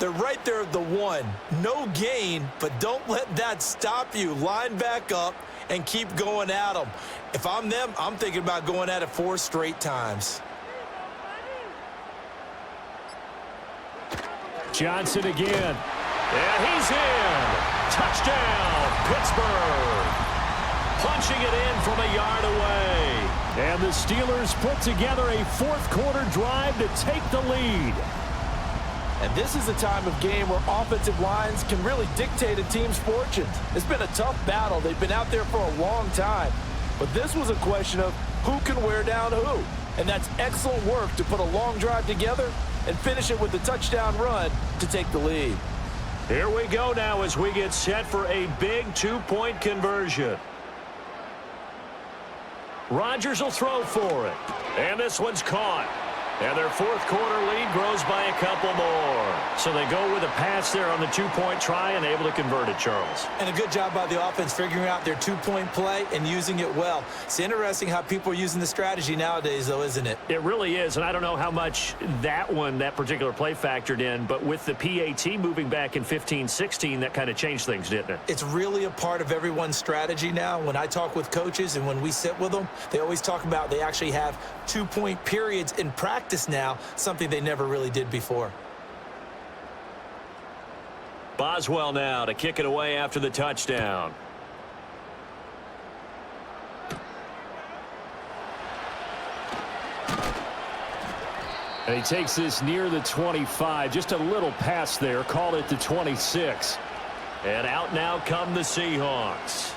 Speaker 3: They're right there at the 1. No gain, but don't let that stop you. Line back up and keep going at them. If I'm them, I'm thinking about going at it 4 straight times.
Speaker 4: Johnson again.
Speaker 2: And he's in. Touchdown, Pittsburgh. Punching it in from a yard away.
Speaker 4: And the Steelers put together a fourth quarter drive to take the lead.
Speaker 3: And this is a time of game where offensive lines can really dictate a team's fortunes. It's been a tough battle. They've been out there for a long time. But this was a question of who can wear down who. And that's excellent work to put a long drive together and finish it with a touchdown run to take the lead.
Speaker 2: Here we go now as we get set for a big 2-point conversion. Rodgers will throw for it. And this one's caught. And their fourth quarter lead grows by a couple more. So they go with a pass there on the 2-point try and able to convert it, Charles.
Speaker 3: And a good job by the offense figuring out their 2-point play and using it well. It's interesting how people are using the strategy nowadays, though, isn't it?
Speaker 2: It really is, and I don't know how much that particular play factored in, but with the PAT moving back in 15-16, that kind of changed things, didn't it?
Speaker 3: It's really a part of everyone's strategy now. When I talk with coaches and when we sit with them, they always talk about they actually have 2-point periods in practice now, something they never really did before.
Speaker 2: Boswell now to kick it away after the touchdown.
Speaker 4: And he takes this near the 25. Just a little pass there. Called it the 26.
Speaker 2: And out now come the Seahawks.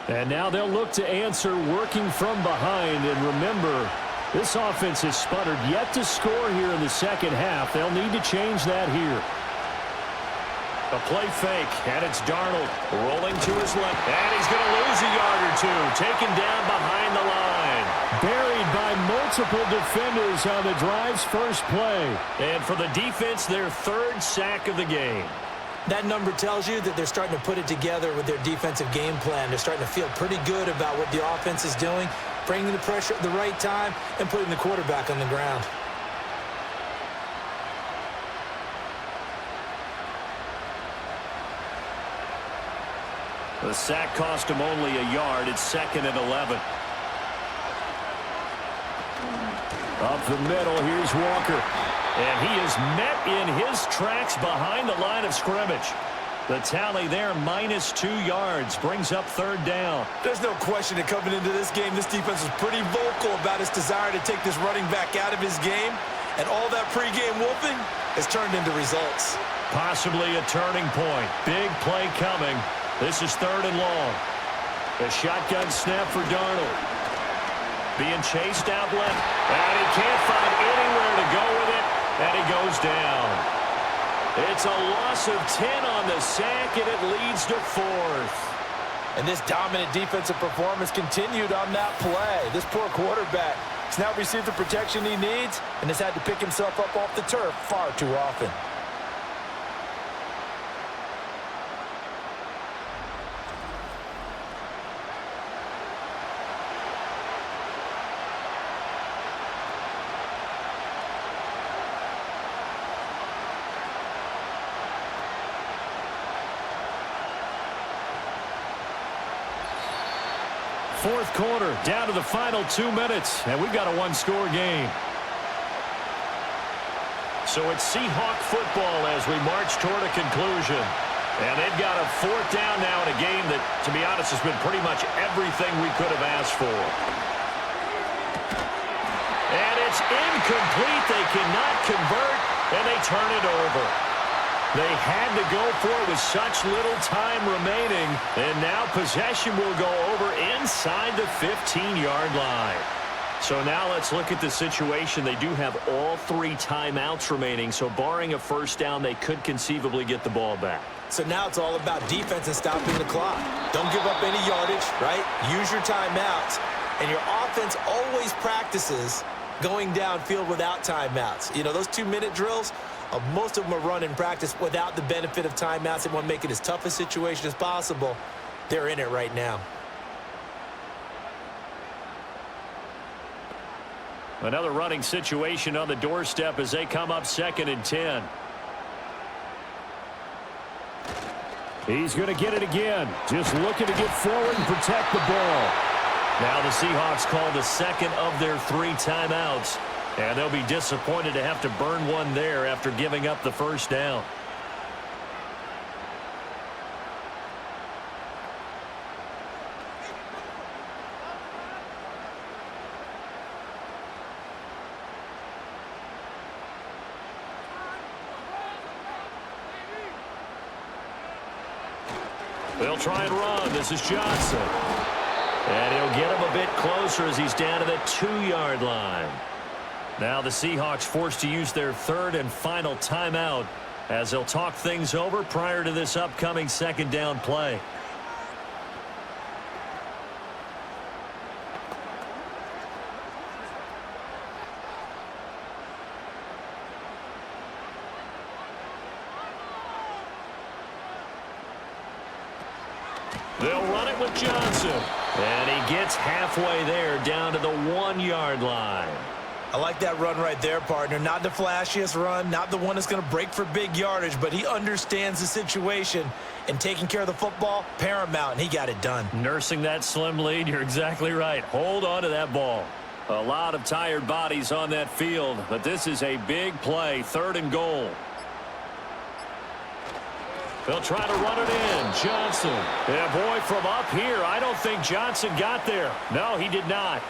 Speaker 4: And now they'll look to answer working from behind. And remember, this offense has sputtered yet to score here in the second half. They'll need to change that here.
Speaker 2: A play fake, and it's Darnold rolling to his left. And he's going to lose a yard or two. Taken down behind the line.
Speaker 4: Buried by multiple defenders on the drive's first play.
Speaker 2: And for the defense, their 3rd sack of the game.
Speaker 3: That number tells you that they're starting to put it together with their defensive game plan. They're starting to feel pretty good about what the offense is doing, bringing the pressure at the right time, and putting the quarterback on the ground.
Speaker 2: The sack cost him only a yard. It's 2nd and 11.
Speaker 4: Up the middle, here's Walker.
Speaker 2: And he is met in his tracks behind the line of scrimmage. The tally there, -2 yards, brings up 3rd down.
Speaker 3: There's no question that coming into this game, this defense was pretty vocal about its desire to take this running back out of his game. And all that pregame wolfing has turned into results.
Speaker 2: Possibly a turning point. Big play coming. This is 3rd and long. The shotgun snap for Darnold. Being chased out left. And he can't find anywhere to go with it. And he goes down. It's a loss of 10 on the sack, and it leads to 4th.
Speaker 3: And this dominant defensive performance continued on that play. This poor quarterback has now received the protection he needs and has had to pick himself up off the turf far too often.
Speaker 4: fourth quarter, down to the final 2 minutes, and we've got a one-score game.
Speaker 2: So it's Seahawk football as we march toward a conclusion. And they've got a fourth down now in a game that, to be honest, has been pretty much everything we could have asked for. And it's incomplete. They cannot convert, and they turn it over. They had to go for it with such little time remaining, and now possession will go over inside the 15-yard line. So now let's look at the situation. They do have all 3 timeouts remaining, so barring a first down, they could conceivably get the ball back.
Speaker 3: So now it's all about defense and stopping the clock. Don't give up any yardage, right? Use your timeouts. And your offense always practices going downfield without timeouts. You know, those 2-minute drills, most of them are run in practice without the benefit of timeouts. They want to make it as tough a situation as possible. They're in it right now.
Speaker 4: Another running situation on the doorstep as they come up 2nd and 10. He's going to get it again. Just looking to get forward and protect the ball.
Speaker 2: Now the Seahawks call the second of their 3 timeouts. And they'll be disappointed to have to burn one there after giving up the first down.
Speaker 4: They'll try and run. This is Johnson.
Speaker 2: And he'll get him a bit closer as he's down to the 2-yard line.
Speaker 4: Now the Seahawks forced to use their 3rd and final timeout as they'll talk things over prior to this upcoming 2nd down play. They'll run it with Johnson.
Speaker 2: And he gets halfway there down to the 1-yard line.
Speaker 3: I like that run right there, partner. Not the flashiest run, not the one that's going to break for big yardage, but he understands the situation, and taking care of the football, paramount, and he got it done.
Speaker 4: Nursing that slim lead, you're exactly right. Hold on to that ball. A lot of tired bodies on that field, but this is a big play, 3rd and goal. They'll try to run it in. Johnson. Yeah, boy, from up here, I don't think Johnson got there. No, he did not.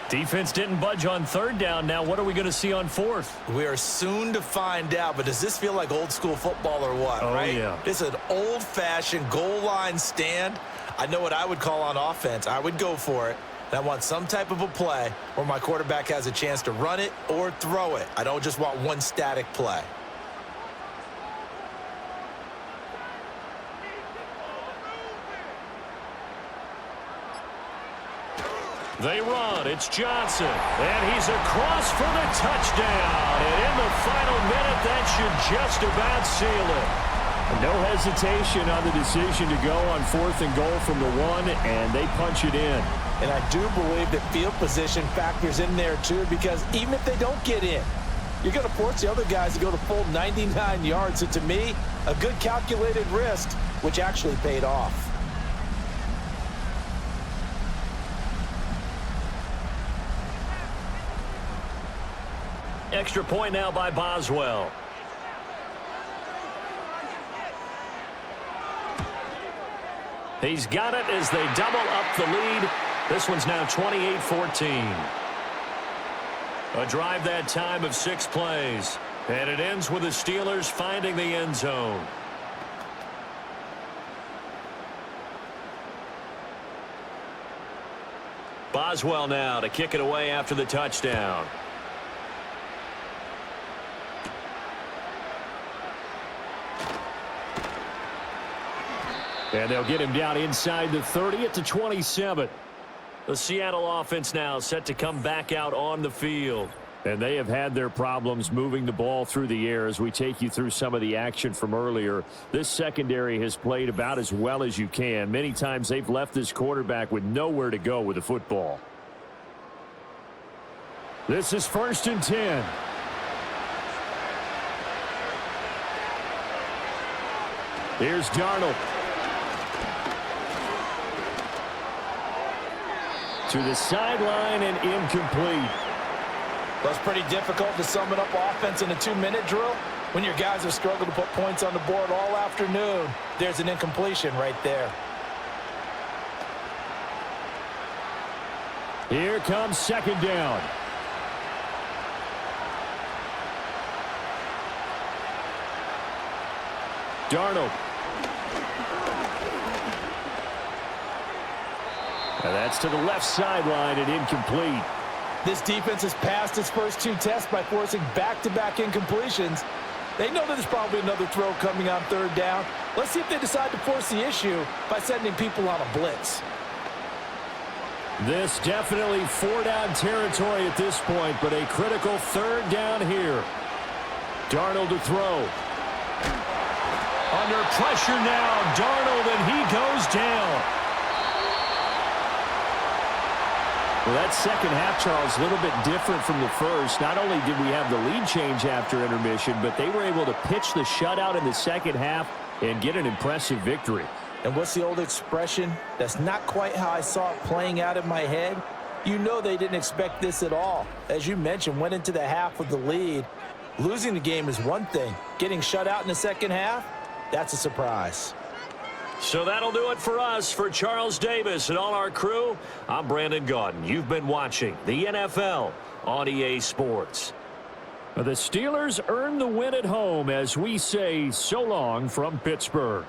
Speaker 4: Defense didn't budge on 3rd down. Now what are we going to see on 4th?
Speaker 3: We are soon to find out, but does this feel like old school football or what, right?
Speaker 4: Yeah.
Speaker 3: This is an old-fashioned goal line stand. I know what I would call on offense. I would go for it. And I want some type of a play where my quarterback has a chance to run it or throw it. I don't just want one static play.
Speaker 4: They run. It's Johnson. And he's across for the touchdown. And in the final minute, that should just about seal it. No hesitation on the decision to go on 4th and goal from the 1, and they punch it in.
Speaker 3: And I do believe that field position factors in there, too, because even if they don't get in, you're going to force the other guys to go the full 99 yards. So, to me, a good calculated risk, which actually paid off.
Speaker 4: Extra point now by Boswell. He's got it as they double up the lead. This one's now 28-14. A drive that time of 6 plays. And it ends with the Steelers finding the end zone. Boswell now to kick it away after the touchdown. And they'll get him down inside the 30 at the 27. The Seattle offense now set to come back out on the field. And they have had their problems moving the ball through the air as we take you through some of the action from earlier. This secondary has played about as well as you can. Many times they've left this quarterback with nowhere to go with the football. This is 1st and 10. Here's Darnold. To the sideline and incomplete.
Speaker 3: Well, it's pretty difficult to sum it up offense in a 2-minute drill when your guys have struggled to put points on the board all afternoon. There's an incompletion right there.
Speaker 4: Here comes second down. Darnold. And that's to the left sideline and incomplete.
Speaker 3: This defense has passed its first 2 tests by forcing back-to-back incompletions. They know that there's probably another throw coming on third down. Let's see if they decide to force the issue by sending people on a blitz.
Speaker 4: This definitely 4-down territory at this point, but a critical third down here. Darnold to throw. Under pressure now, Darnold, and he goes down. Well, that second half, Charles, a little bit different from the first. Not only did we have the lead change after intermission, but they were able to pitch the shutout in the second half and get an impressive victory.
Speaker 3: And what's the old expression? That's not quite how I saw it playing out in my head. You know they didn't expect this at all. As you mentioned, went into the half with the lead. Losing the game is one thing. Getting shut out in the second half, that's a surprise.
Speaker 4: So that'll do it for us. For Charles Davis and all our crew, I'm Brandon Gaudin. You've been watching the NFL on EA Sports. The Steelers earn the win at home as we say so long from Pittsburgh.